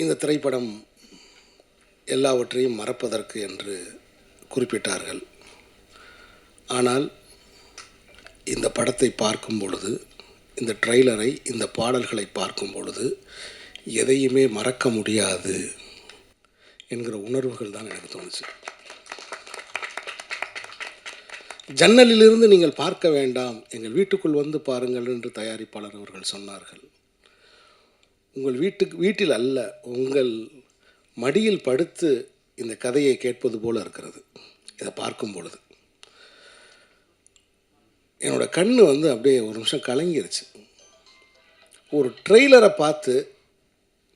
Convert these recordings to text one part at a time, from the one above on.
இந்த திரைப்படம் எல்லாவற்றையும் மறப்பதற்கு என்று குறிப்பிட்டார்கள். ஆனால் இந்த படத்தை பார்க்கும் பொழுது, இந்த ட்ரெய்லரை, இந்த பாடல்களை பார்க்கும் பொழுது எதையுமே மறக்க முடியாது என்கிற உணர்வுகள் தான் எனக்கு தோணுச்சு. ஜன்னலிலிருந்து நீங்கள் பார்க்க வேண்டாம், எங்கள் வீட்டுக்குள் வந்து பாருங்கள் என்று தயாரிப்பாளர் அவர்கள் சொன்னார்கள். உங்கள் வீட்டில் அல்ல, உங்கள் மடியில் படுத்து இந்த கதையை கேட்பது போல இருக்கிறது. இதை பார்க்கும் பொழுது என்னோடய கண் அப்படியே ஒரு நிமிஷம் கலங்கிருச்சு. ஒரு ட்ரெய்லரை பார்த்து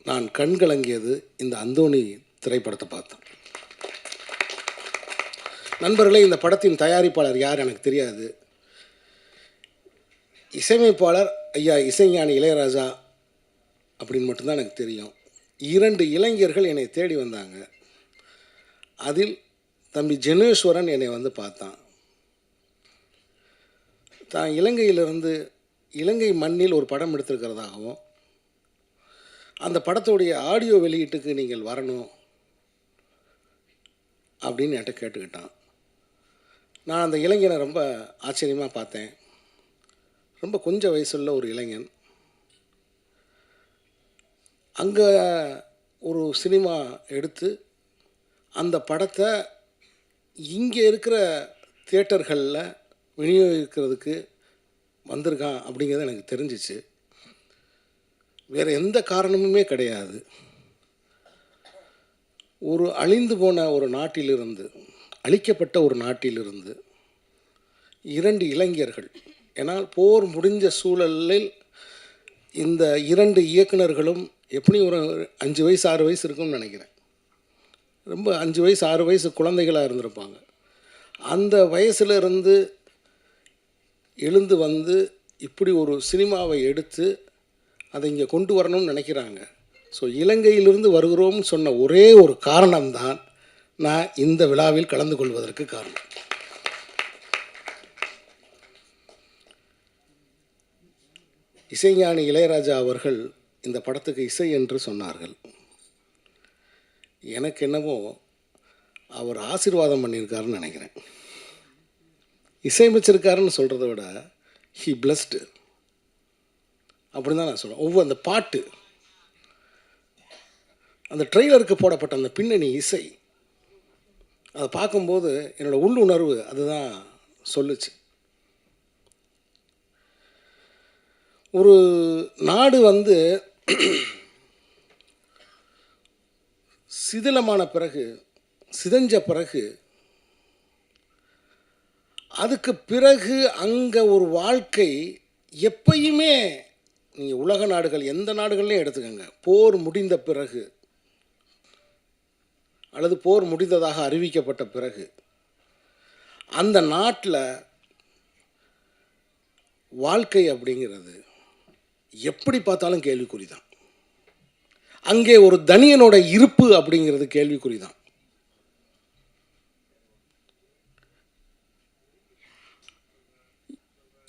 நான் கண் கலங்கியது இந்த அந்தோணி திரைப்படத்தை பார்த்தேன். நண்பர்களே, இந்த படத்தின் தயாரிப்பாளர் யார் எனக்கு தெரியாது. இசையமைப்பாளர் ஐயா இசைஞானி இளையராஜா அப்படின்னு மட்டும்தான் எனக்கு தெரியும். 2 இளைஞர்கள் என்னை தேடி வந்தாங்க. அதில் தம்பி ஜெனேஸ்வரன் என்னை பார்த்தான். தான் இலங்கையிலிருந்து இலங்கை மண்ணில் ஒரு படம் எடுத்திருக்கிறதாகவும், அந்த படத்துடைய ஆடியோ வெளியீட்டுக்கு நீங்கள் வரணும் அப்படின்னு என்கிட்ட கேட்டுக்கிட்டான். நான் அந்த இளைஞனை ரொம்ப ஆச்சரியமாக பார்த்தேன். ரொம்ப கொஞ்சம் வயசுள்ள ஒரு இளைஞன். அங்கே ஒரு சினிமா எடுத்து அந்த படத்தை இங்கே இருக்கிற தியேட்டர்களில் விநியோகிக்கிறதுக்கு வந்திருக்கான் அப்படிங்கிறது எனக்கு தெரிஞ்சிச்சு. வேறு எந்த காரணமுமே கிடையாது. ஒரு அழிந்து போன ஒரு நாட்டிலிருந்து, அழிக்கப்பட்ட ஒரு நாட்டிலிருந்து 2 இளைஞர்கள், ஏன்னா போர் முடிஞ்ச சூழலில் இந்த 2 இயக்குனர்களும் எப்படி ஒரு 5 வயசு 6 வயசு இருக்கும்னு நினைக்கிறேன். ரொம்ப 5 வயசு 6 வயசு குழந்தைகளாக இருந்திருப்பாங்க. அந்த வயசுலேருந்து எழுந்து வந்து இப்படி ஒரு சினிமாவை எடுத்து அதை இங்கே கொண்டு வரணும்னு நினைக்கிறாங்க. ஸோ இலங்கையிலிருந்து வருகிறோம்னு சொன்ன ஒரே ஒரு காரணம்தான் நான் இந்த விழாவில் கலந்து கொள்வதற்கு காரணம். இசைஞானி இளையராஜா அவர்கள் இந்த படத்துக்கு இசை என்று சொன்னார்கள். எனக்கு என்னவோ அவர் ஆசீர்வாதம் பண்ணியிருக்காருன்னு நினைக்கிறேன். இசையமைச்சிருக்காருன்னு சொல்கிறத விட ஹி பிளஸ்டு அப்படின்னு தான் நான் சொல்கிறேன். ஒவ்வொரு அந்த பாட்டு, அந்த ட்ரெய்லருக்கு போடப்பட்ட அந்த பின்னணி இசை, அதை பார்க்கும்போது என்னோடய உள்ளுணர்வு அதுதான் சொல்லுச்சு. ஒரு நாடு சிதிலமான பிறகு, சிதைஞ்ச பிறகு, அதுக்கு பிறகு அங்கே ஒரு வாழ்க்கை எப்பயுமே, நீங்கள் உலக நாடுகள் எந்த நாடுகள்லையும் எடுத்துக்கோங்க, போர் முடிந்த பிறகு அல்லது போர் முடிந்ததாக அறிவிக்கப்பட்ட பிறகு அந்த நாட்டில் வாழ்க்கை அப்படிங்கிறது எப்படி பார்த்தாலும் கேள்விக்குறி தான். அங்கே ஒரு தனியனோட இருப்பு அப்படிங்கிறது கேள்விக்குறி தான்.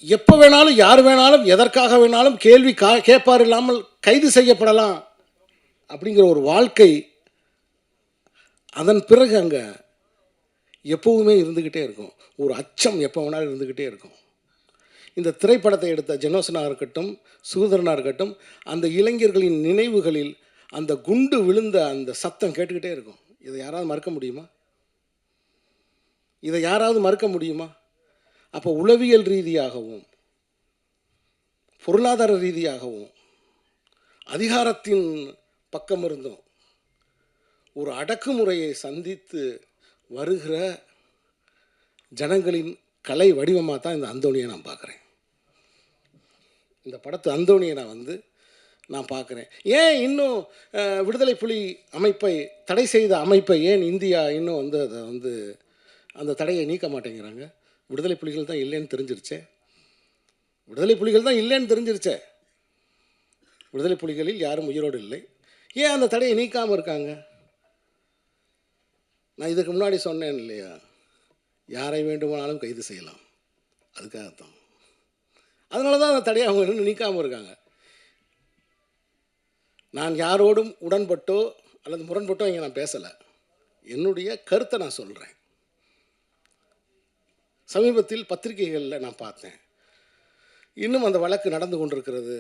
எப்போ வேணாலும் யார் வேணாலும் எதற்காக வேணாலும் கேள்வி கேட்பார் இல்லாமல் கைது செய்யப்படலாம் அப்படிங்கிற ஒரு வாழ்க்கை அதன் பிறகு அங்கே எப்போவுமே இருந்துக்கிட்டே இருக்கும். ஒரு அச்சம் எப்போ வேணாலும் இருந்துக்கிட்டே இருக்கும். இந்த திரைப்படத்தை எடுத்த ஜெனோசனாக இருக்கட்டும், சுகதரனாக இருக்கட்டும், அந்த இளைஞர்களின் நினைவுகளில் அந்த குண்டு விழுந்த அந்த சத்தம் கேட்டுக்கிட்டே இருக்கும். இதை யாராவது மறக்க முடியுமா? இதை யாராவது மறக்க முடியுமா? அப்போ உளவியல் ரீதியாகவும் பொருளாதார ரீதியாகவும் அதிகாரத்தின் பக்கம் இருந்தும் ஒரு அடக்குமுறையை சந்தித்து வருகிற ஜனங்களின் கலை வடிவமாக தான் இந்த அந்தோணியை நான் பார்க்குறேன். இந்த படத்து அந்தோணியை நான் பார்க்குறேன். ஏன் இன்னும் விடுதலை புலி அமைப்பை தடை செய்த அமைப்பை ஏன் இந்தியா இன்னும் அதை அந்த தடையை நீக்க மாட்டேங்கிறாங்க? விடுதலை புலிகள் தான் இல்லைன்னு தெரிஞ்சிருச்சே. விடுதலை புலிகள் தான் இல்லைன்னு தெரிஞ்சிருச்சே. விடுதலை புலிகளில் யாரும் உயிரோடு இல்லை. ஏன் அந்த தடையை நீக்காமல் இருக்காங்க? நான் இதுக்கு முன்னாடி சொன்னேன் இல்லையா, யாரை வேண்டுமானாலும் கைது செய்யலாம், அதுக்காகத்தான். அதனால தான் அந்த தடையை அவங்க இன்னும் நீக்காமல் இருக்காங்க. நான் யாரோடும் உடன்பட்டோ அல்லது முரண்பட்டோ இங்கே நான் பேசலை, என்னுடைய கருத்தை நான் சொல்கிறேன். சமீபத்தில் பத்திரிகைகளில் நான் பார்த்தேன், இன்னும் அந்த வழக்கு நடந்து கொண்டிருக்கிறது,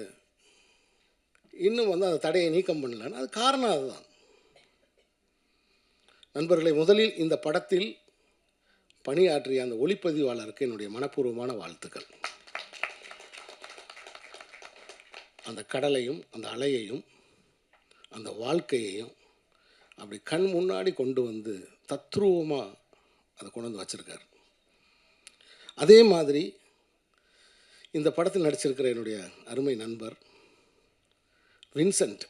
இன்னும் அந்த தடையை நீக்கம் பண்ணலன்னு. அது காரணம் அதுதான். நண்பர்களை, முதலில் இந்த படத்தில் பணியாற்றிய அந்த ஒளிப்பதிவாளருக்கு என்னுடைய மனப்பூர்வமான வாழ்த்துக்கள். அந்த கடலையும் அந்த அலையையும் அந்த வாழ்க்கையையும் அப்படி கண் முன்னாடி கொண்டு வந்து தத்ரூபமாக அதை கொண்டு வந்து வச்சுருக்கார். அதே மாதிரி இந்த படத்தில் நடிச்சிருக்கிற என்னுடைய அருமை நண்பர் வின்சென்ட்.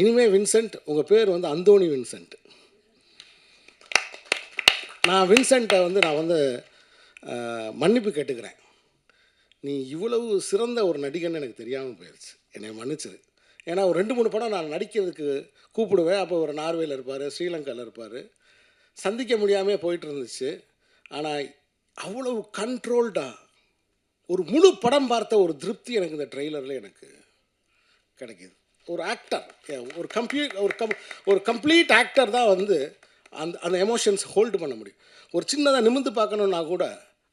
இனிமேல் வின்சென்ட், உங்கள் பேர் அந்தோணி வின்சென்ட். நான் வின்சென்ட்டை நான் மன்னிப்பு கேட்டுக்கிறேன். நீ இவ்வளவு சிறந்த ஒரு நடிகன்னு எனக்கு தெரியாமல் போயிடுச்சு, என்னை மன்னிச்சிரு. ஏன்னா ஒரு 2-3 படம் நான் நடிக்கிறதுக்கு கூப்பிடுவேன். அப்போ ஒரு நார்வேயில் இருப்பார், ஸ்ரீலங்காவில் இருப்பார், சந்திக்க முடியாமல் போயிட்டு இருந்துச்சு. ஆனால் அவ்வளவு கண்ட்ரோல்டாக ஒரு முழு படம் பார்த்த ஒரு திருப்தி எனக்கு இந்த ட்ரெய்லரில் எனக்கு கிடைக்கிது. ஒரு ஆக்டர், ஒரு கம்ப்ளீட் ஆக்டர் தான் அந்த அந்த எமோஷன்ஸ் ஹோல்டு பண்ண முடியும். ஒரு சின்னதாக நிமிர்ந்து பார்க்கணுன்னா கூட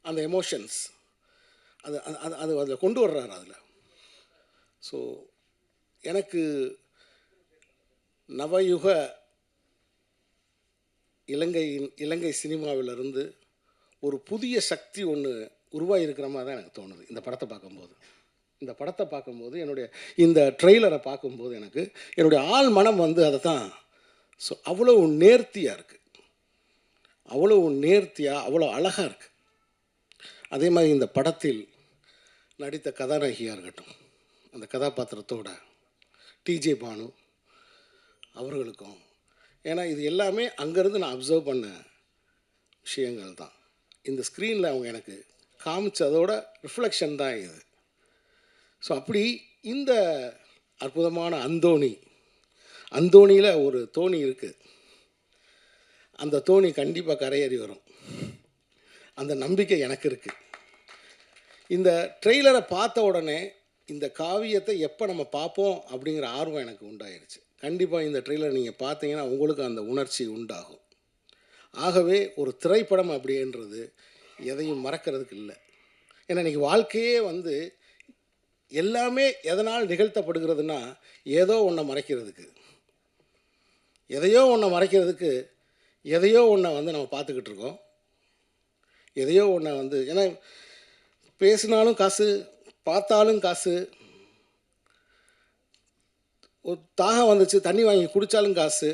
அந்த எமோஷன்ஸ் அது அது அது அதில் கொண்டு வர்றாரு அதில். ஸோ எனக்கு நவயுக இலங்கை சினிமாவிலிருந்து ஒரு புதிய சக்தி ஒன்று உருவாகியிருக்கிற மாதிரி தான் எனக்கு தோணுது இந்த படத்தை பார்க்கும்போது. இந்த ட்ரெய்லரை பார்க்கும்போது எனக்கு என்னுடைய ஆள் மனம் அதை தான். ஸோ அவ்வளோ நேர்த்தியாக இருக்குது, அவ்வளோ அழகாக இருக்குது. அதே மாதிரி இந்த படத்தில் நடித்த கதாநாயகியாக இருக்கட்டும், அந்த கதாபாத்திரத்தோட டிஜே பானு அவர்களுக்கும், ஏன்னா இது எல்லாமே அங்கேருந்து நான் அப்சர்வ் பண்ண விஷயங்கள் தான். இந்த ஸ்க்ரீனில் அவங்க எனக்கு காமிச்சதோட ரிஃப்ளெக்ஷன் தான் இது. ஸோ அப்படி இந்த அற்புதமான அந்தோணியில் ஒரு தோணி இருக்குது. அந்த தோணி கண்டிப்பாக கரையேறி வரும், அந்த நம்பிக்கை எனக்கு இருக்குது. இந்த ட்ரெய்லரை பார்த்த உடனே இந்த காவியத்தை எப்போ நம்ம பார்ப்போம் அப்படிங்கிற ஆர்வம் எனக்கு உண்டாயிருச்சு. கண்டிப்பாக இந்த ட்ரெய்லர் நீங்கள் பார்த்தீங்கன்னா உங்களுக்கு அந்த உணர்ச்சி உண்டாகும். ஆகவே ஒரு திரைப்படம் அப்படின்றது எதையும் மறக்கிறதுக்கு இல்லை. ஏன்னா இன்றைக்கி வாழ்க்கையே எல்லாமே எதனால் நிகழ்த்தப்படுகிறதுனா ஏதோ ஒன்றை மறைக்கிறதுக்கு, எதையோ ஒன்றை நம்ம பார்த்துக்கிட்டு இருக்கோம். எதையோ ஒன்றை ஏன்னா பேசினாலும் காசு, பார்த்தாலும் காசு, ஒரு தாகம் வந்துச்சு தண்ணி வாங்கி குடித்தாலும் காசு,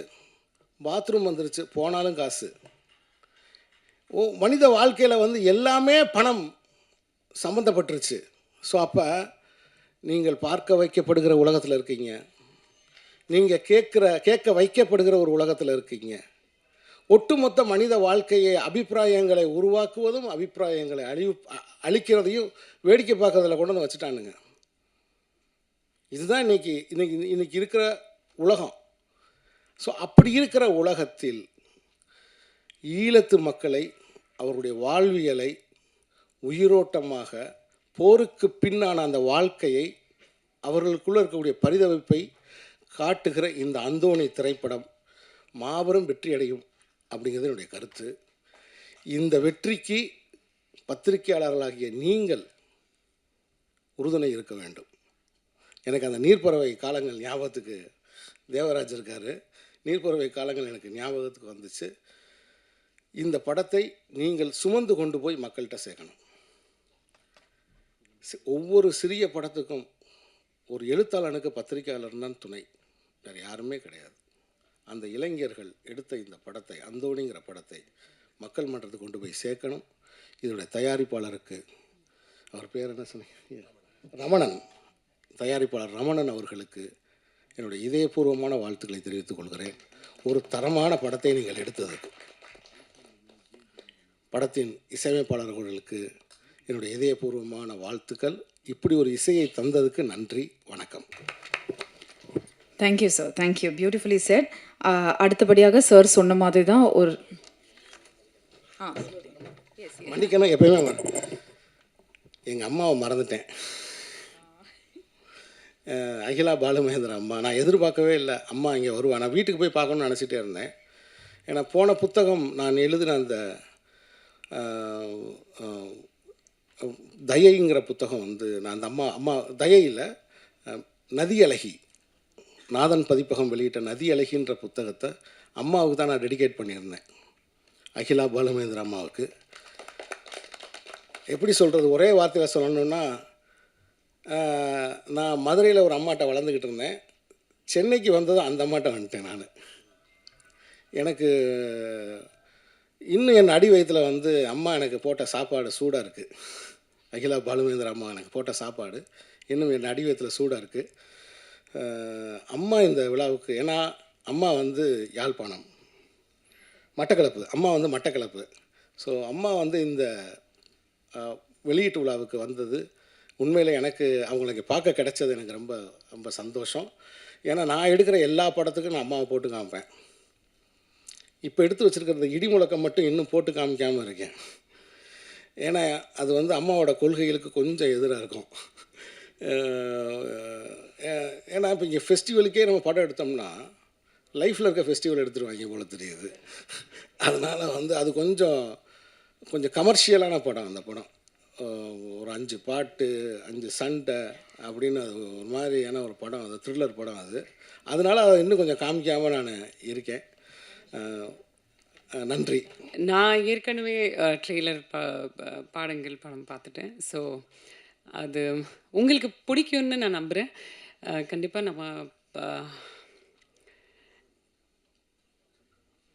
பாத்ரூம் வந்துருச்சு போனாலும் காசு. மனித வாழ்க்கையில் எல்லாமே பணம் சம்மந்தப்பட்டுருச்சு. ஸோ அப்போ நீங்கள் பார்க்க வைக்கப்படுகிற உலகத்தில் இருக்கீங்க, நீங்கள் கேட்க வைக்கப்படுகிற ஒரு உலகத்தில் இருக்கீங்க. ஒட்டுமொத்த மனித வாழ்க்கையை அபிப்பிராயங்களை உருவாக்குவதும் அபிப்பிராயங்களை அழிக்கிறதையும் வேடிக்கை பார்க்கறதில் கொண்டு வந்து வச்சுட்டானுங்க. இதுதான் இன்னைக்கு இருக்கிற உலகம். ஸோ அப்படி இருக்கிற உலகத்தில் ஈழத்து மக்களை, அவருடைய வாழ்வியலை உயிரோட்டமாக, போருக்கு பின்னான அந்த வாழ்க்கையை, அவர்களுக்குள்ளே இருக்கக்கூடிய பரிதவிப்பை காட்டுகிற இந்த அந்தோணி திரைப்படம் மாபெரும் வெற்றியடையும் அப்படிங்கிறது என்னுடைய கருத்து. இந்த வெற்றிக்கு பத்திரிகையாளர்களாகிய நீங்கள் உறுதுணை இருக்க வேண்டும். எனக்கு அந்த நீர்ப்பறவை காலங்கள் ஞாபகத்துக்கு, தேவராஜ் இருக்கார், நீர்ப்பறவை காலங்கள் எனக்கு ஞாபகத்துக்கு வந்துச்சு. இந்த படத்தை நீங்கள் சுமந்து கொண்டு போய் மக்கள்கிட்ட சேர்க்கணும். ஒவ்வொரு சிறிய படத்துக்கும் ஒரு எழுத்தாளனுக்கு பத்திரிகையாளர் தான் துணை, வேறு யாருமே கிடையாது. அந்த இளைஞர்கள் எடுத்த இந்த படத்தை, அந்தோணிங்கிற படத்தை மக்கள் மன்றத்துக்கு கொண்டு போய் சேர்க்கணும். இதோடைய தயாரிப்பாளருக்கு, அவர் பேர் என்ன சொன்னீங்க, ரமணன், தயாரிப்பாளர் ரமணன் அவர்களுக்கு என்னுடைய இதயபூர்வமான வாழ்த்துக்களை தெரிவித்துக் கொள்கிறேன். ஒரு தரமான படத்தை நீங்கள் எடுத்ததுக்கு. படத்தின் இசையமைப்பாளர்களுக்கு என்னுடைய இதயபூர்வமான வாழ்த்துக்கள். இப்படி ஒரு இசையை தந்ததுக்கு நன்றி, வணக்கம். Thank you sir, thank you, beautifully set. அடுத்தபடியாக சார் சொன்ன மாதிரி தான் ஒரு மன்னிக்கணும், எப்பயுமே எங்கள் அம்மாவை மறந்துட்டேன். அகிலா பாலுமகேந்திரன் அம்மா. நான் எதிர்பார்க்கவே இல்லை அம்மா இங்கே வருவா. நான் வீட்டுக்கு போய் பார்க்கணும்னு நினச்சிட்டே இருந்தேன். ஏன்னா போன புத்தகம் நான் எழுதின அந்த தயைங்கிற புத்தகம் வந்து நான் அந்த அம்மா அம்மா தயையில் நதி அழகி நாதன் பதிப்பகம் வெளியிட்ட நதி அழகின்ற புத்தகத்தை அம்மாவுக்கு தான் நான் டெடிகேட் பண்ணியிருந்தேன். அகிலா பாலுமகேந்திரன் அம்மாவுக்கு. எப்படி சொல்கிறது, ஒரே வார்த்தையில் சொல்லணுன்னா, நான் மதுரையில் ஒரு அம்மாட்ட வளர்ந்துக்கிட்டு இருந்தேன். சென்னைக்கு வந்ததும் அந்த அம்மாட்ட வந்துட்டேன் நான். எனக்கு இன்னும் என் அடி வயிற்றில் வந்து அம்மா எனக்கு போட்ட சாப்பாடு சூடாக இருக்குது. அகிலா பாலுமகேந்திரன் அம்மா எனக்கு போட்ட சாப்பாடு இன்னும் என் அடி வயிற்றில் சூடாக இருக்குது. அம்மா இந்த விழாவுக்கு, ஏன்னா அம்மா வந்து யாழ்ப்பாணம், மட்டக்களப்பு, அம்மா வந்து மட்டக்களப்பு. ஸோ அம்மா வந்து இந்த வெளியீட்டு விழாவுக்கு வந்தது உண்மையில் எனக்கு அவங்களுக்கு பார்க்க கிடைச்சது எனக்கு ரொம்ப ரொம்ப சந்தோஷம். ஏன்னா நான் எடுக்கிற எல்லா படத்துக்கும் நான் அம்மாவை போட்டு காமிப்பேன். இப்போ எடுத்து வச்சுருக்கிறது இடி முழக்கம் மட்டும் இன்னும் போட்டு காமிக்காமல் இருக்கேன். ஏன்னா அது வந்து அம்மாவோட கொள்கைகளுக்கு கொஞ்சம் எதிராக இருக்கும். ஏன்னா இப்போ இங்கே ஃபெஸ்டிவலுக்கே நம்ம படம் எடுத்தோம்னா லைஃப்பில் இருக்க ஃபெஸ்டிவல் எடுத்துருவாங்க போல தெரியுது. அதனால் வந்து அது கொஞ்சம் கொஞ்சம் கமர்ஷியலான படம். அந்த படம் ஒரு 5 பாட்டு 5 சண்டை அப்படின்னு அது ஒரு மாதிரியான ஒரு படம். அது த்ரில்லர் படம் அது. அதனால் அதை இன்னும் கொஞ்சம் காமிக்காமல் நான் இருக்கேன். நன்றி. நான் ஏற்கனவே ட்ரெய்லர் பாடங்கள் படம் பார்த்துட்டேன். ஸோ அது உங்களுக்கு பிடிக்கும்னு நான் நம்புகிறேன். கண்டிப்பாக நம்ம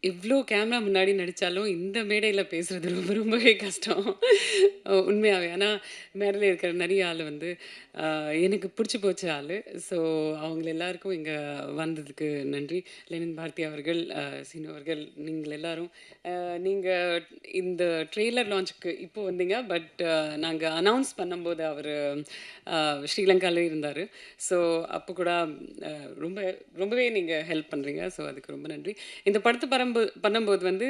இவ்வளோ கேமரா முன்னாடி நடித்தாலும் இந்த மேடையில் பேசுகிறது ரொம்பவே கஷ்டம் உண்மையாகவே. ஆனால் மேடையில் இருக்கிற நிறைய ஆள் வந்து எனக்கு பிடிச்சி போச்ச ஆள். ஸோ அவங்கள எல்லாருக்கும் இங்கே வந்ததுக்கு நன்றி. லெனின் பாரதி அவர்கள், சீனு அவர்கள், நீங்கள் எல்லோரும். நீங்கள் இந்த ட்ரெய்லர் லான்ச்சுக்கு இப்போ வந்தீங்க. பட் நாங்கள் அனௌன்ஸ் பண்ணும்போது அவர் ஸ்ரீலங்காவிலே இருந்தார். ஸோ அப்போ கூட ரொம்பவே நீங்கள் ஹெல்ப் பண்ணுறீங்க. ஸோ அதுக்கு ரொம்ப நன்றி. இந்த படத்தை பண்ணும்போது வந்து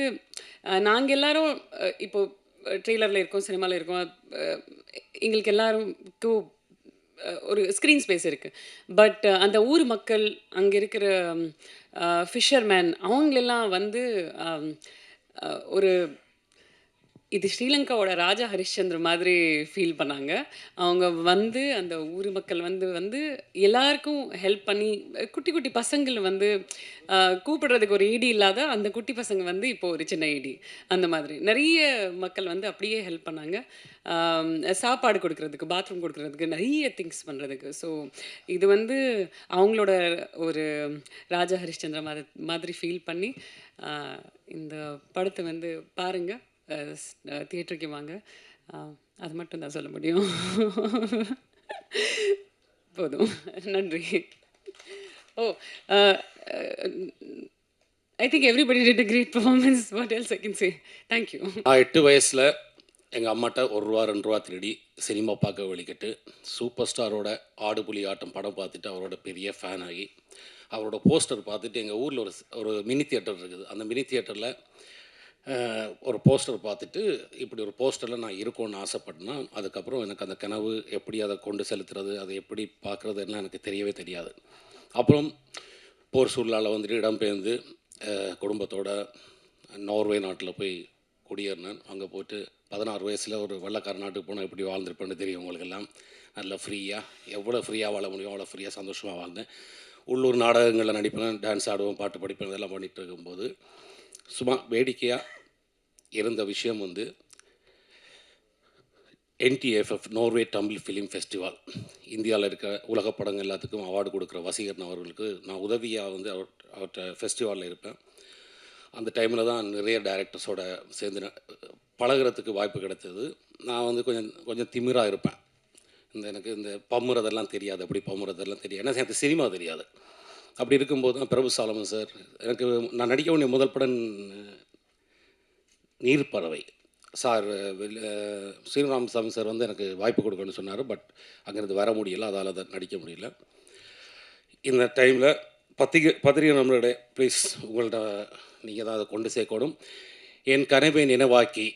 நாங்கள் எல்லாரும் இப்போது ட்ரெய்லரில் இருக்கோம், சினிமாவில் இருக்கோம். எங்களுக்கு எல்லாருக்கும் ஒரு ஸ்க்ரீன் ஸ்பேஸ் இருக்குது. பட் அந்த ஊர் மக்கள், அங்கே இருக்கிற ஃபிஷர்மேன், அவங்களெல்லாம் வந்து ஒரு இது ஸ்ரீலங்காவோட ராஜா ஹரிஷ்சந்திர மாதிரி ஃபீல் பண்ணாங்க. அவங்க வந்து அந்த ஊர் மக்கள் வந்து எல்லாருக்கும் ஹெல்ப் பண்ணி, குட்டி குட்டி பசங்கள் வந்து கூப்பிடுறதுக்கு ஒரு ஈடி இல்லாத அந்த குட்டி பசங்க வந்து இப்போது ஒரு சின்ன ஈடி, அந்த மாதிரி நிறைய மக்கள் வந்து அப்படியே ஹெல்ப் பண்ணாங்க. சாப்பாடு கொடுக்குறதுக்கு, பாத்ரூம் கொடுக்குறதுக்கு, நிறைய திங்ஸ் பண்ணுறதுக்கு. ஸோ இது வந்து அவங்களோட ஒரு ராஜா ஹரிஷ்சந்திர மாதிரி ஃபீல் பண்ணி இந்த படத்தை வந்து பாருங்கள், தியேட்டருக்கு வாங்க. அது மட்டும் தான் சொல்ல முடியும். போதும். நன்றி. I think everybody did a great performance. What else I can say? Thank you. நான் 8 வயசில் எங்கள் அம்மாட்ட ₹1 ₹2 திருடி சினிமா பார்க்க வழிகிட்டு சூப்பர் ஸ்டாரோட ஆடு புலி ஆட்டம் படம் பார்த்துட்டு அவரோட பெரிய ஃபேன் ஆகி அவரோட போஸ்டர் பார்த்துட்டு எங்கள் ஊரில் ஒரு மினி தியேட்டர் இருக்குது. அந்த மினி தியேட்டரில் ஒரு போஸ்டர் பார்த்துட்டு இப்படி ஒரு போஸ்டரில் நான் இருக்கணும்னு ஆசைப்பட்டேன்னா, அதுக்கப்புறம் எனக்கு அந்த கனவு எப்படி அதை கொண்டு செலுத்துறது, அதை எப்படி பார்க்குறதுலாம் எனக்கு தெரியவே தெரியாது. அப்புறம் போர் சூழ்நிலை வந்துட்டு இடம்பெயர்ந்து குடும்பத்தோட நார்வே நாட்டில் போய் குடியேறினேன். அங்கே போய்ட்டு 16 வயசில் ஒரு வெள்ளைக்கார நாட்டுக்கு போனால் எப்படி வாழ்ந்துருப்பேன்னு தெரியும் உங்களுக்கெல்லாம். நல்லா ஃப்ரீயாக, எவ்வளோ ஃப்ரீயாக வாழ முடியும் அவ்வளோ ஃப்ரீயாக சந்தோஷமாக வாழ்ந்தேன். உள்ளூர் நாடகங்களில் நடிப்பேன், டான்ஸ் ஆடுவேன், பாட்டு படிப்பேன், இதெல்லாம் பண்ணிகிட்டு இருக்கும்போது சும்மா வேடிக்கையாக இருந்த விஷயம் வந்து NTFF Norway Tamil film festival, இந்தியாவில் இருக்க உலக படங்கள் எல்லாத்துக்கும் அவார்டு கொடுக்குற வசீகரன் அவர்களுக்கு நான் உதவியாக வந்து அவர்கிட்ட ஃபெஸ்டிவலில் இருப்பேன். அந்த டைமில் தான் நிறைய டைரக்டர்ஸோட சேர்ந்து பழகிறதுக்கு வாய்ப்பு கிடைத்தது. நான் வந்து கொஞ்சம் திமிராக இருப்பேன். எனக்கு இந்த பம்முறதெல்லாம் தெரியாது, அப்படி பம்முறதெல்லாம் தெரியாது, ஏன்னா எனக்கு சினிமா தெரியாது. அப்படி இருக்கும்போது தான் பிரபு சாலமன் சார், எனக்கு நான் நடிக்க வேண்டிய முதல் படம் நீர்ப்பறவை சார், ஸ்ரீராமசாமி சார் வந்து எனக்கு வாய்ப்பு கொடுக்கணும்னு சொன்னார். பட் அங்கேருந்து வர முடியலை, அதால் அதை நடிக்க முடியல. இந்த டைமில் பத்திரிகை நம்மளுடைய ப்ளீஸ் உங்கள்கிட்ட நீங்கள் தான் அதை கொண்டு சேர்க்கணும். என் கனவை நினைவாக்கி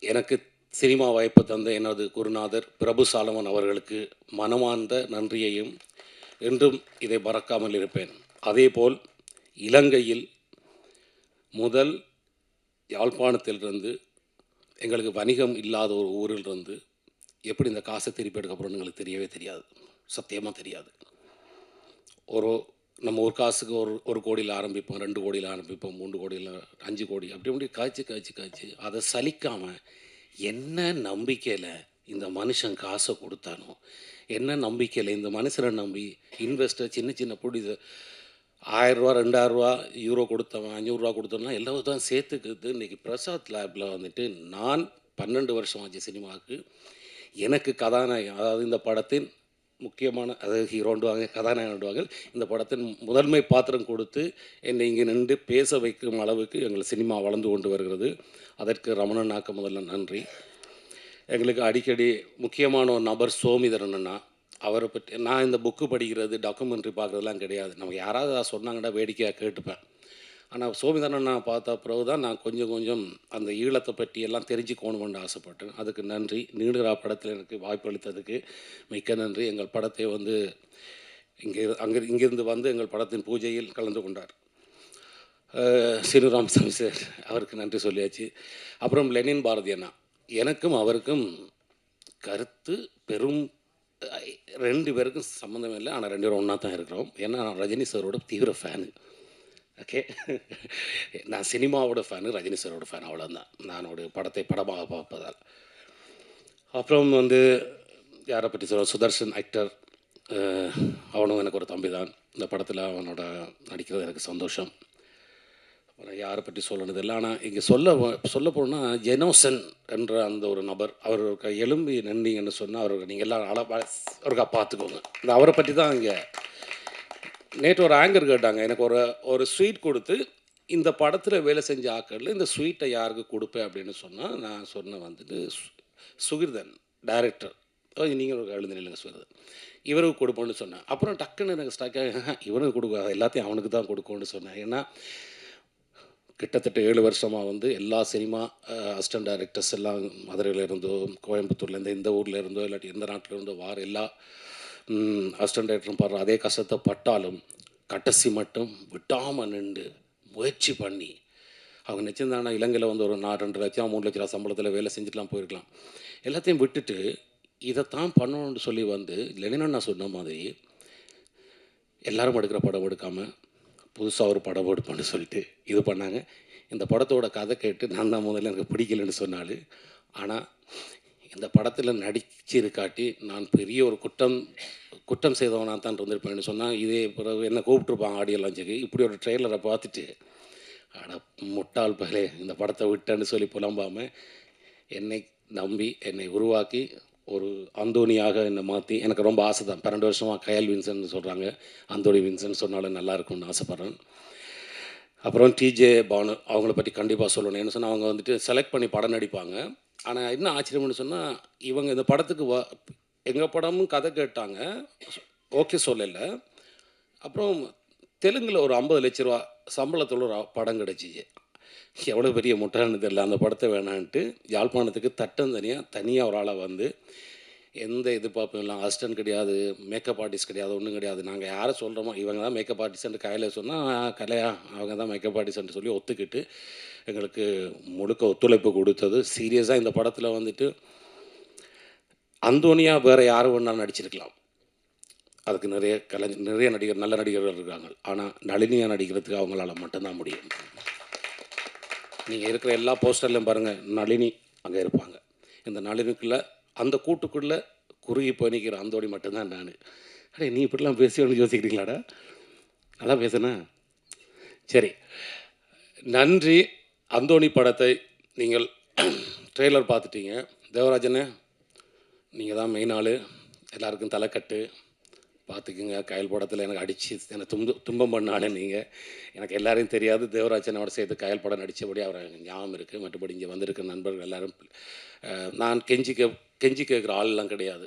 எனக்கு சினிமா வாய்ப்பு தந்த எனது குருநாதர் பிரபு சாலமன் அவர்களுக்கு மனமார்ந்த நன்றியையும் என்றும் இதை மறக்காமல் இருப்பேன். அதேபோல் இலங்கையில் முதல் யாழ்ப்பாணத்திலிருந்து எங்களுக்கு வணிகம் இல்லாத ஒரு ஊரிலிருந்து எப்படி இந்த காசை திருப்பி எடுக்க போகிறோன்னு எங்களுக்கு தெரியவே தெரியாது, சத்தியமாக தெரியாது. நம்ம ஒரு காசுக்கு ஒரு கோடியில் ஆரம்பிப்போம், 2 கோடியில் ஆரம்பிப்போம், 3 கோடியில் 5 கோடி அப்படி காய்ச்சி அதை சலிக்காமல் என்ன நம்பிக்கையில் இந்த மனுஷன் காசை கொடுத்தானோ, என்ன நம்பிக்கையில் இந்த மனுஷனை நம்பி இன்வெஸ்டர் சின்ன புடி 1000 ரூபா 2000 யூரோ கொடுத்தவன் 500 கொடுத்தவன்லாம் எல்லாரும் தான் சேர்த்துக்கிட்டு இன்றைக்கி பிரசாத் லேபில் வந்துட்டு நான் 12 வருஷம் ஆச்சு சினிமாவுக்கு. எனக்கு கதாநாயகன், அதாவது இந்த படத்தின் முக்கியமான, அதாவது ஹீரோண்டுவாங்க, கதாநாயகனுவாங்க, இந்த படத்தின் முதன்மை பாத்திரம் கொடுத்து என்னை இங்கே நின்று பேச வைக்கும் அளவுக்கு எங்கள் சினிமா வளர்ந்து கொண்டு வருகிறது. அதற்கு ரமணனாக்க முதல்ல நன்றி. எங்களுக்கு அடிக்கடி முக்கியமான ஒரு நபர் சோமிதரன் அண்ணா. அவரை பற்றி நான் இந்த புக்கு படிக்கிறது, டாக்குமெண்ட்ரி பார்க்குறதுலாம் கிடையாது. நமக்கு யாராவது சொன்னாங்கன்னா வேடிக்கையாக கேட்டுப்பேன். ஆனால் சோமிதரன் அண்ணா பார்த்த பிறகு தான் நான் கொஞ்சம் அந்த ஈழத்தை பற்றி எல்லாம் தெரிஞ்சுக்கணுமென்று ஆசைப்பட்டேன். அதுக்கு நன்றி. நீடுரா படத்தில் எனக்கு வாய்ப்பு அளித்ததுக்கு மிக்க நன்றி. எங்கள் படத்தை வந்து இங்கிருந்து வந்து எங்கள் படத்தின் பூஜையில் கலந்து கொண்டார் சீனுராமசாமி சார், அவருக்கு நன்றி சொல்லியாச்சு. அப்புறம் லெனின் பாரதி அண்ணா, எனக்கும் அவருக்கும் கருத்து பெரும் 2 பேருக்கும் சம்மந்தம் இல்லை, ஆனால் 2 பேரும் ஒன்றா தான் இருக்கிறோம். ஏன்னா நான் ரஜினி சாரோட தீவிர ஃபேனு. ஓகே, நான் சினிமாவோட ஃபேனு, ரஜினி சாரோட ஃபேன், அவ்வளோதான். நான் படத்தை படமாக பார்ப்பதால். அப்புறம் வந்து யாரை பற்றி சொல்ல, சுதர்ஷன் ஆக்டர், அவனும் எனக்கு ஒரு தம்பி தான். இந்த படத்தில் அவனோட நடிக்கிறது எனக்கு சந்தோஷம். அப்புறம் யாரை பற்றி சொல்லணுது இல்லை, ஆனால் இங்கே சொல்ல போனால் ஜெனோசன் என்ற அந்த ஒரு நபர், அவருக்கு எலும்பி நன்றிங்கன்னு சொன்னால் அவருக்கு நீங்கள் எல்லாம் அவருக்கா பார்த்துக்கோங்க. இந்த அவரை பற்றி தான் இங்கே நேற்று ஒரு ஆங்கர் கேட்டாங்க, எனக்கு ஒரு ஸ்வீட் கொடுத்து இந்த படத்தில் வேலை செஞ்ச ஆக்களில் இந்த ஸ்வீட்டை யாருக்கு கொடுப்பேன் அப்படின்னு சொன்னால், நான் சொன்ன வந்துட்டு சுகிர்தன் டைரக்டர், நீங்கள் ஒரு எழுந்து நில்லுங்க சுகிர்தன், இவருக்கு கொடுப்போன்னு சொன்னேன். அப்புறம் டக்குன்னு எனக்கு ஸ்டாக்காக இவனுக்கு கொடுக்காது, எல்லாத்தையும் அவனுக்கு தான் கொடுக்கணும்னு சொன்னேன். ஏன்னா கிட்டத்தட்ட 7 வருஷமாக வந்து எல்லா சினிமா அசிஸ்டன்ட் டைரக்டர்ஸ் எல்லாம் மதுரையில் இருந்தோ, கோயம்புத்தூர்லேருந்து, இந்த ஊரில் இருந்தோ, இல்லாட்டி எந்த நாட்டில் இருந்தோ வார எல்லா அசிஸ்டன்ட் டைரக்டரும் பாடுற அதே கஷ்டத்தை பட்டாலும் கடைசி மட்டும் விட்டாமல் நின்று முயற்சி பண்ணி அவங்க நிச்சயந்தானா இலங்கையில் வந்து ஒரு 2 லட்சம் 3 லட்சம் சம்பளத்தில் வேலை செஞ்சுட்டுலாம் போயிருக்கலாம். எல்லாத்தையும் விட்டுட்டு இதைத்தான் பண்ணணும்னு சொல்லி வந்து லெனின் நான் சொன்ன மாதிரி எல்லாரும் எடுக்கிற படம் எடுக்காமல் புதுசாக ஒரு படம் எடுப்பான்னு சொல்லிட்டு இது பண்ணாங்க. இந்த படத்தோட கதை கேட்டு நான் தான் முதல்ல எனக்கு பிடிக்கலன்னு சொன்னாலும், ஆனால் இந்த படத்தில் நடிச்சிருக்காட்டி நான் பெரிய ஒரு குற்றம் செய்தவனாக தான் இருந்திருப்பேன்னு சொன்னால், இதே பிறகு என்ன கூப்பிட்ருப்பாங்க ஆடியோ லான்ச்சுக்கு. இப்படி ஒரு ட்ரெய்லரை பார்த்துட்டு ஆனால் முட்டாள் பகலே இந்த படத்தை விட்டேன்னு சொல்லி புலம்பாமல் என்னை நம்பி என்னை உருவாக்கி ஒரு அந்தோனியாக என்னை மாற்றி, எனக்கு ரொம்ப ஆசை தான். 12 வருஷமாக கயல் வின்சன் சொல்கிறாங்க, அந்தோனி வின்சன் சொன்னாலும் நல்லாயிருக்கும்னு ஆசைப்பட்றேன். அப்புறம் டிஜே பானு, அவங்கள பற்றி கண்டிப்பாக சொல்லணும். என்ன சொன்னால், அவங்க வந்துட்டு செலக்ட் பண்ணி படம் நடிப்பாங்க. ஆனால் என்ன ஆச்சரியம்னு சொன்னால், இவங்க இந்த படத்துக்கு எங்கள் படமும் கதை கேட்டாங்க, ஓகே சொல்லலை. அப்புறம் தெலுங்கில் ஒரு 50 லட்ச ரூபா சம்பளத்தில் ஒரு படம் கிடச்சிச்சு. எவ்வளோ பெரிய முட்டாள்னு தெரியல. அந்த படத்தை வேணான்ட்டு யாழ்ப்பாணத்துக்கு தனியாக ஒரு ஆளாக வந்து எந்த எதிர்பார்ப்பும் இல்லை, அசிஸ்டன்ட் கிடையாது, மேக்கப் ஆர்டிஸ்ட் கிடையாது, ஒன்றும் கிடையாது. நாங்கள் யாரை சொல்கிறோமோ இவங்க தான் மேக்கப் ஆர்டிஸ்ட்டு கையில் சொன்னால் கலையா அவங்க தான் மேக்கப் ஆர்டிஸ்ட்னு சொல்லி ஒத்துக்கிட்டு எங்களுக்கு முழுக்க ஒத்துழைப்பு கொடுத்தது. சீரியஸாக இந்த படத்தில் வந்துட்டு அந்தோனியா வேறு யாரும் வேணாலும் நடிச்சிருக்கலாம், அதுக்கு நிறைய நடிகர் நல்ல நடிகர்கள் இருக்காங்க. ஆனால் நளினியாக நடிக்கிறதுக்கு அவங்களால மட்டும்தான் முடியும். நீங்கள் இருக்கிற எல்லா போஸ்டர்லையும் பாருங்கள், நளினி அங்கே இருப்பாங்க. இந்த நளினிக்குள்ளே அந்த கூட்டுக்குள்ளே குறுகி போய் அந்தோடி மட்டும்தான் நான். அடே நீ இப்படிலாம் பேசுவேன்னு யோசிக்கிறீங்களாடா? நல்லா பேசுனா சரி. நன்றி. அந்தோணி படத்தை நீங்கள் ட்ரெய்லர் பார்த்துட்டீங்க. தேவராஜனே, நீங்கள் தான் மெயின் ஆள், எல்லாருக்கும் தலைக்கட்டு பார்த்துக்குங்க. கயல் படத்தில் எனக்கு அடித்து எனக்கு துன்பம் பண்ணாலே நீங்கள், எனக்கு எல்லாரையும் தெரியாது. தேவராஜனோட சேர்த்து கயல் படம் நடித்தபடி அவரை ஞாபகம் இருக்குது. மற்றபடி இங்கே வந்திருக்க நண்பர்கள் எல்லோரும் நான் கெஞ்சி கேட்குற ஆள்லாம் கிடையாது.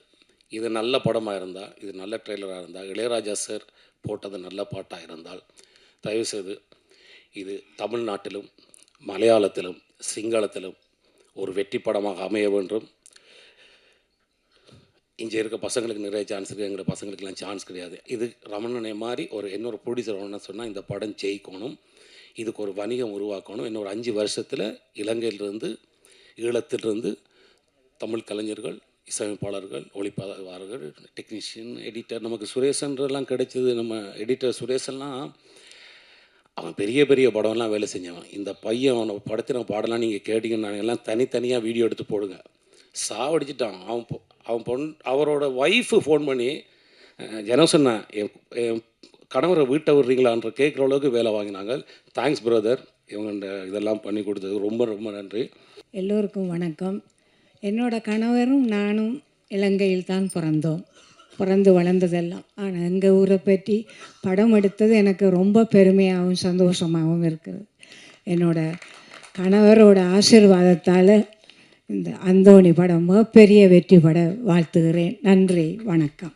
இது நல்ல படமாக இருந்தால், இது நல்ல ட்ரெய்லராக இருந்தால், இளையராஜா சார் போட்டது நல்ல பாட்டாக இருந்தால், தயவுசெய்து இது தமிழ்நாட்டிலும் மலையாளத்திலும் சிங்களத்திலும் ஒரு வெற்றி படமாக அமைய வேண்டும். இங்கே இருக்க பசங்களுக்கு நிறைய சான்ஸ் இருக்குது, எங்களோட பசங்களுக்கெல்லாம் சான்ஸ் கிடையாது. இது ரமணனை மாதிரி இன்னொரு ப்ரொடியூசர் ஒன்று சொன்னால் இந்த படம் ஜெயிக்கணும், இதுக்கு ஒரு வணிகம் உருவாக்கணும். இன்னொரு 5 வருஷத்தில் இலங்கையிலிருந்து ஈழத்திலிருந்து தமிழ் கலைஞர்கள், இசையமைப்பாளர்கள், ஒளிப்பதிவாளர்கள், டெக்னீஷியன், எடிட்டர், நமக்கு சுரேஷன்றெல்லாம் கிடைச்சது. நம்ம எடிட்டர் சுரேஷெல்லாம் அவன் பெரிய பெரிய படம்லாம் வேலை செஞ்சவன். இந்த பையன் அவனை படத்தின பாடலாம் நீங்கள் கேட்டிங்கன்னா எல்லாம் தனித்தனியாக வீடியோ எடுத்து போடுங்க. சாவடிச்சிட்டான். அவன் அவரோட ஒய்ஃபு ஃபோன் பண்ணி ஜனம் சொன்னேன், என் கணவரை வீட்டை விடுறீங்களான்ற கேட்குற அளவுக்கு வேலை வாங்கினாங்க. தேங்க்ஸ் பிரதர், இவங்க இதெல்லாம் பண்ணி கொடுத்தது ரொம்ப ரொம்ப நன்றி. எல்லோருக்கும் வணக்கம். என்னோட கணவரும் நானும் இலங்கையில் தான் பிறந்து வளர்ந்ததெல்லாம். ஆனால் எங்கள் ஊரை பற்றி படம் எடுத்தது எனக்கு ரொம்ப பெருமையாகவும் சந்தோஷமாகவும் இருக்குது. என்னோட கணவரோட ஆசீர்வாதத்தால் இந்த அந்தோணி படம் பெரிய வெற்றி பட வாழ்த்துகிறேன். நன்றி, வணக்கம்.